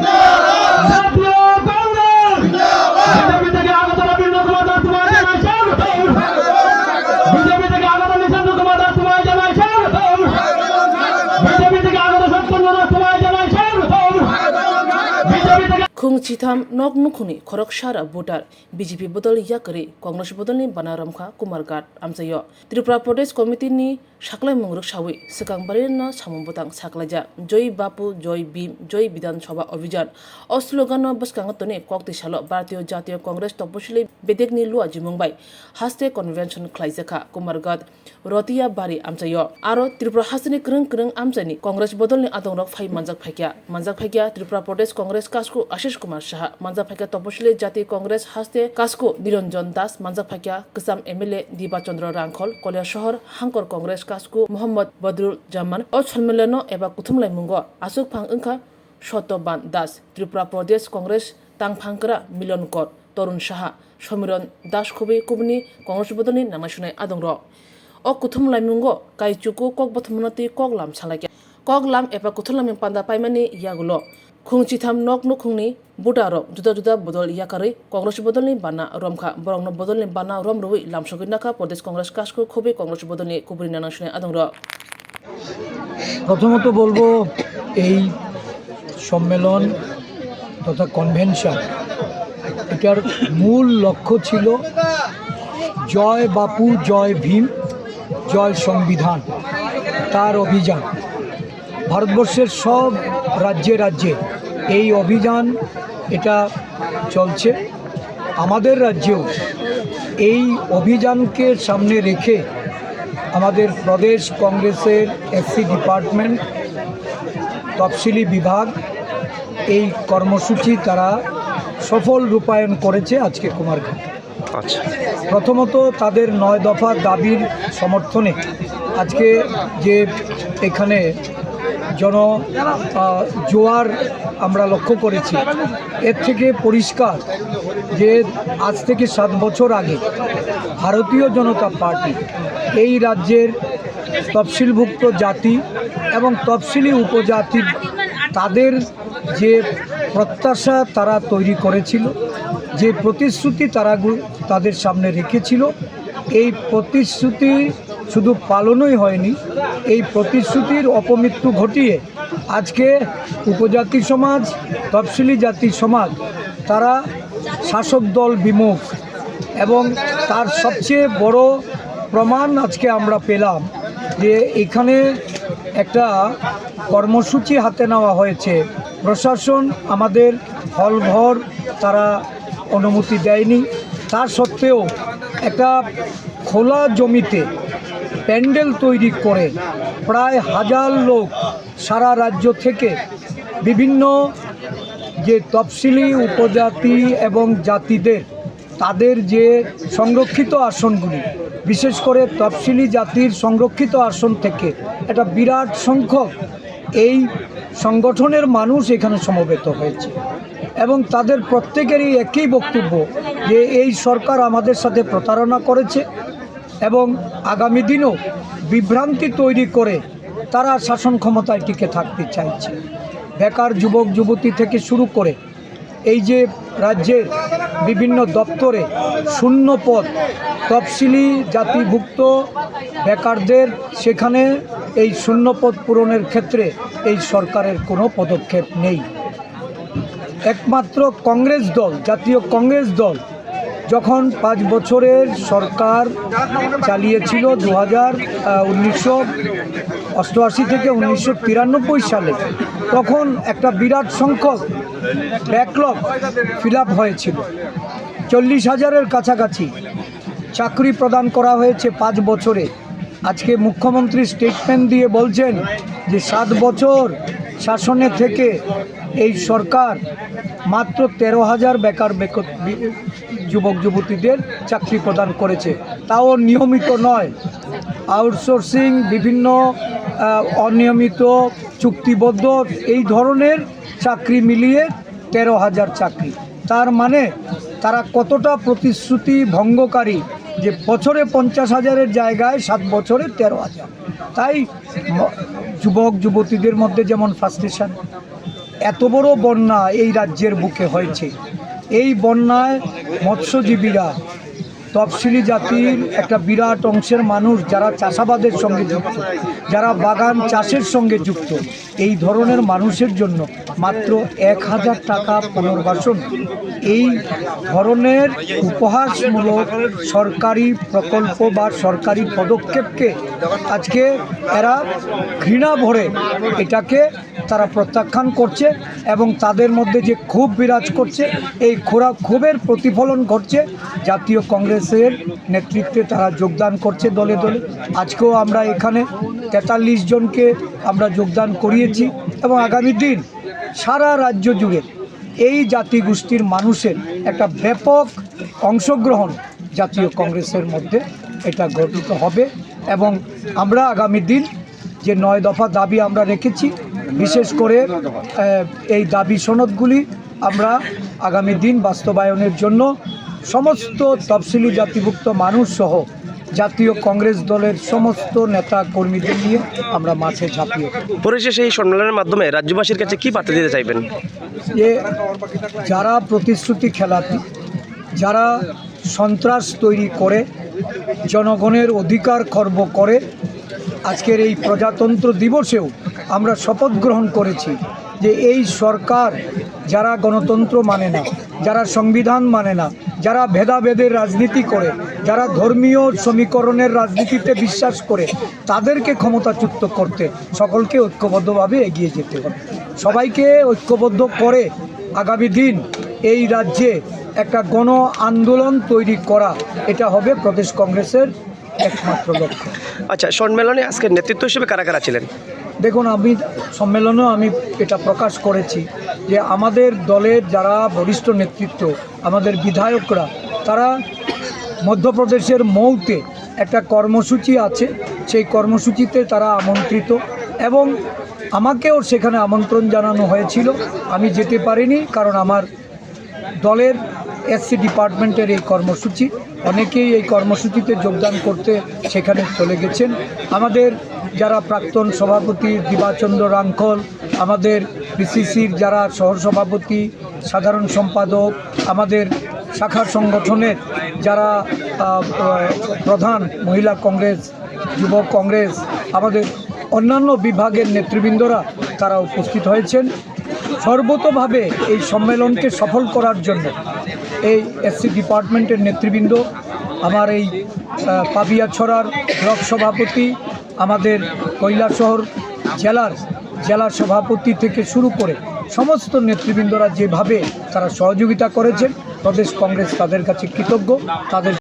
জাতীয় কংগ্রেস বিজেপি থেকে আগত রবীন্দ্র কুমার দাস তোমায় জানাই স্বাগতম। বিজেপি থেকে আগত নিশান্ত কুমার দাস তোমায় জানাই স্বাগতম। বিজেপি থেকে আগত সত্যেন্দ্র দাস তোমায় জানাই স্বাগতম। বিজেপি থেকে खुंचिथाम नक नुखुनी खरक सारा भोटार बीजेपी बदल याकरी कांग्रेस बदलनि बानारामखा कुमारघाट आमचायो त्रिपुरा प्रदेश कमिटी नि साखलाय मंगरुक सावै सिकांबारि न सामुबतां साखलायजा जय बापू जय भीम जय विधानसभा अभियान अ स्लोगान बसकांगतनि कक्तिसालो भारतीय जातीय कांग्रेस तपसिलि बेदेकनि लुआ जिमुंबाय हास्ते कन्वेंशन खलायजाखा कुमारघाट रतिया बारि आमचायो आरो त्रिपुरा हास्तेनि क्रंग क्रंग आमचानि कांग्रेस बदलनि आदंरक फाइ मानजाक फाइकिया त्रिपुरा प्रदेश कांग्रेस कास्को आशिष कुमार साहा मानजाक फाइकिया तपसिलि जातीय कांग्रेस हास्ते कास्को निरंजन दास मानजाक फाइकिया गोजाम एमएलए दीपा चंद्र रांखल कलिया शहर हांकर कांग्रेस कास्को मोहम्मद बदरुल जामान अ सम्मेलन एबा कुथुमलाय मुंगो आसुक फां अंखा शतबान दास त्रिपुरा प्रदेश कांग्रेस तांफांकरा मिलन कर तरुण साहा समीरन दास खुबै कुबनि कांग्रेस बदलनि नामायसुनाय आदंर अ कुथुमलाय मुंगो काइचुकु कक बथमनति कक लाम सालायके कक लाम एबा कुथुमलाम पान्दा पाइमानि यागुलो खुंचिथाम नक नुखुंनि बुटारक जुदा जुदा बदल याकारै कांग्रेस बदलनि बाना रमखा बरंनो बदलनि बाना रम रुबै लामसगिनाखा प्रदेश कांग्रेस कास्को खुबै कांग्रेस बदलनि कुबरि नानांसुनाय आदंर প্রথমত বলবো এই সম্মেলন তথা কনভেনশন এটার মূল লক্ষ্য ছিল জয় বাপু জয় ভীম জয় সংবিধান তার অভিযান। ভারতবর্ষের সব রাজ্যে রাজ্যে এই অভিযান এটা চলছে। আমাদের রাজ্যেও এই অভিযানকে সামনে রেখে আমাদের প্রদেশ কংগ্রেসের এসসি ডিপার্টমেন্ট তফসিলি বিভাগ এই কর্মসূচি তারা সফল রূপায়ণ করেছে আজকে কুমারঘাট। আচ্ছা, প্রথমত তাদের 9 দফা দাবির সমর্থনে আজকে যে এখানে জোয়ার আমরা লক্ষ্য করেছি, এর থেকে পরিষ্কার যে আজ থেকে 7 বছর আগে ভারতীয় জনতা পার্টি এই রাজ্যের তফসিলভুক্ত জাতি এবং তফসিলি উপজাতি তাদের যে প্রত্যাশা তারা তৈরি করেছিল, যে প্রতিশ্রুতি তারা তাদের সামনে রেখেছিল, এই প্রতিশ্রুতি শুধু পালনই হয়নি, এই প্রতিশ্রুতির অপমৃত্যু ঘটিয়ে আজকে উপজাতি সমাজ তফসিলি জাতি সমাজ তারা শাসক দল বিমুখ। এবং তার সবচেয়ে বড় প্রমাণ আজকে আমরা পেলাম যে এখানে একটা কর্মসূচি হাতে নেওয়া হয়েছে। প্রশাসন আমাদের হলঘর তারা অনুমতি দেয়নি, তার সত্ত্বেও একটা খোলা জমিতে প্যান্ডেল তৈরি করে প্রায় 1000 লোক সারা রাজ্য থেকে বিভিন্ন যে তফসিলি উপজাতি এবং জাতিদের তাদের যে সংরক্ষিত আসনগুলি, বিশেষ করে তফসিলি জাতির সংরক্ষিত আসন থেকে একটা বিরাট সংখ্যক এই সংগঠনের মানুষ এখানে সমবেত হয়েছে এবং তাদের প্রত্যেকেরই একই বক্তব্য যে এই সরকার আমাদের সাথে প্রতারণা করেছে এবং আগামী দিনও বিভ্রান্তি তৈরি করে তারা শাসন ক্ষমতায় টিকে থাকতে চাইছে। বেকার যুবক যুবতী থেকে শুরু করে এই যে রাজ্যের বিভিন্ন দপ্তরে শূন্য পদ তফসিলি জাতিভুক্ত বেকারদের, সেখানে এই শূন্য পদ পূরণের ক্ষেত্রে এই সরকারের কোনো পদক্ষেপ নেই। একমাত্র কংগ্রেস দল, জাতীয় কংগ্রেস দল যখন 5 বছরের সরকার চালিয়েছিল 1988 থেকে 1993 সালে, তখন একটা বিরাট সংখ্যক ব্যাকলগ ফিল আপ হয়েছিল। 40,000-এর কাছাকাছি চাকরি প্রদান করা হয়েছে 5 বছরে। আজকে মুখ্যমন্ত্রী স্টেটমেন্ট দিয়ে বলছেন যে 7 বছর শাসনে থেকে এই সরকার মাত্র 13,000 বেকার যুবক যুবতীদের চাকরি প্রদান করেছে, তাও নিয়মিত নয়, আউটসোর্সিং, বিভিন্ন অনিয়মিত চুক্তিবদ্ধ এই ধরনের চাকরি মিলিয়ে 13,000 চাকরি। তার মানে তারা কতটা প্রতিশ্রুতি ভঙ্গকারী যে বছরে 50,000-এর জায়গায় 7 বছরে 13,000। তাই যুবক যুবতীদের মধ্যে যেমন ফ্রাস্ট্রেশন, এত বড় বন্যা এই রাজ্যের বুকে হয়েছে, এই বন্যায় মৎস্যজীবীরা, তফসিলি জাতির একটা বিরাট অংশের মানুষ যারা চাষাবাদের সঙ্গে যুক্ত, যারা বাগান চাষের সঙ্গে যুক্ত, এই ধরনের মানুষের জন্য মাত্র 1000 টাকা পুনর্বাসন, এই ধরনের উপহাসমূলক সরকারি প্রকল্প বা সরকারি পদক্ষেপকে আজকে এরা ঘৃণা ভরে এটাকে তারা প্রত্যাখ্যান করছে এবং তাদের মধ্যে যে ক্ষোভ বিরাজ করছে, এই ক্ষোভের প্রতিফলন ঘটছে জাতীয় কংগ্রেসের নেতৃত্বে। তারা যোগদান করছে দলে দলে। আজকেও আমরা এখানে 43 জনকে আমরা যোগদান করিয়েছি এবং আগামী দিন সারা রাজ্য জুড়ে এই জাতিগোষ্ঠীর মানুষের একটা ব্যাপক অংশগ্রহণ জাতীয় কংগ্রেসের মধ্যে এটা গঠিত হবে এবং আমরা আগামী দিন যে 9 দফা দাবি আমরা রেখেছি, বিশেষ করে এই দাবি সনদগুলি আমরা আগামী দিন বাস্তবায়নের জন্য সমস্ত তফসিলি জাতিভুক্ত মানুষ সহ জাতীয় কংগ্রেস দলের সমস্ত নেতা কর্মীদের নিয়ে আমরা মাঠে ঝাঁপিয়ে পরিশেষে এই সম্মেলনের মাধ্যমে রাজ্যবাসীর কাছে কি বার্তা দিতে চাইবেন? যে যারা প্রতিশ্রুতি খেলাপি, যারা সন্ত্রাস তৈরি করে জনগণের অধিকার খর্ব করে, আজকের এই প্রজাতন্ত্র দিবসেও আমরা শপথ গ্রহণ করেছি যে এই সরকার যারা গণতন্ত্র মানে না, যারা সংবিধান মানে না, যারা ভেদাভেদের রাজনীতি করে, যারা ধর্মীয় সমীকরণের রাজনীতিতে বিশ্বাস করে, তাদেরকে ক্ষমতাচ্যুত করতে সকলকে ঐক্যবদ্ধভাবে এগিয়ে যেতে হবে। সবাইকে ঐক্যবদ্ধ করে আগামী দিন এই রাজ্যে একটা গণ আন্দোলন তৈরি করা, এটা হবে প্রদেশ কংগ্রেসের একমাত্র লক্ষ্য। আচ্ছা, সম্মেলনে আজকের নেতৃত্ব হিসেবে কারা কারা ছিলেন? দেখুন, আমি সম্মেলনেও আমি এটা প্রকাশ করেছি যে আমাদের দলের যারা বরিষ্ঠ নেতৃত্ব, আমাদের বিধায়করা, তারা মধ্যপ্রদেশের মৌতে একটা কর্মসূচি আছে, সেই কর্মসূচিতে তারা আমন্ত্রিত এবং আমাকেও সেখানে আমন্ত্রণ জানানো হয়েছিল। আমি যেতে পারিনি কারণ আমার দলের এসসি ডিপার্টমেন্টের এই কর্মসূচি, অনেকেই এই কর্মসূচিতে যোগদান করতে সেখানে চলে গেছেন। আমাদের যারা প্রাক্তন সভাপতি দিবাচন্দ্র রাঙ্খল, আমাদের পিসিসির যারা সহসভাপতি, সাধারণ সম্পাদক, আমাদের শাখা সংগঠনের যারা প্রধান, মহিলা কংগ্রেস, যুব কংগ্রেস, আমাদের অন্যান্য বিভাগের নেতৃবৃন্দরা তারা উপস্থিত হয়েছেন। সর্বতোভাবে এই সম্মেলনকে সফল করার জন্য এই এসসি ডিপার্টমেন্টের নেতৃবৃন্দ, আমার এই পাবিয়াছড়ার ব্লক সভাপতি, আমাদের কৈলাসহর জেলার সভাপতি থেকে শুরু করে সমস্ত নেতৃবৃন্দরা যেভাবে তারা সহযোগিতা করেছেন, প্রদেশ কংগ্রেস তাদের কাছে কৃতজ্ঞ। তাদের